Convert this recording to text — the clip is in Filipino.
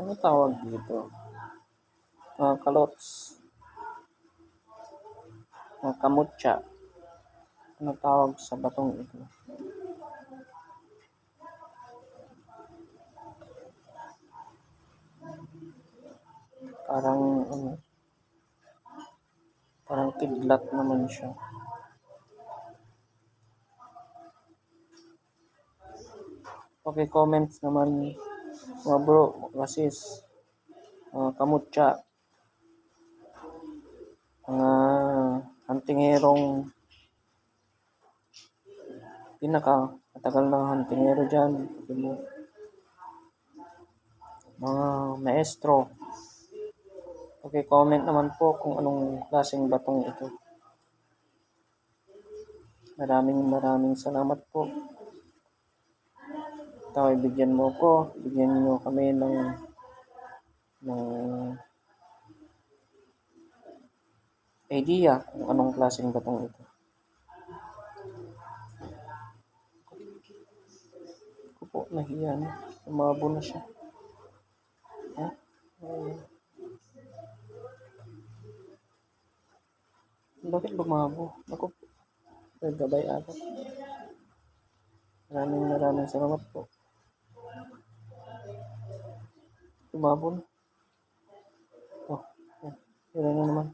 Ano tawag dito? Kalots. Kamutya. Ano tawag sa batong ito? Parang ano, parang kidlat naman siya. Okay, comments naman mga bro, mga sis, kamutya, mga huntingherong matagal na huntingero dyan, mga maestro. Okay, comment naman po kung anong klaseng batong ito. Maraming salamat po. Ito, bigyan nyo kami ng idea kung anong klaseng batong ito. Ako po, nahiya na. Umabo na siya. Bakit lumabo? Ako po. Gabay ata. Maraming salamat po. Lumabo na. Oh, yan. Yan na naman.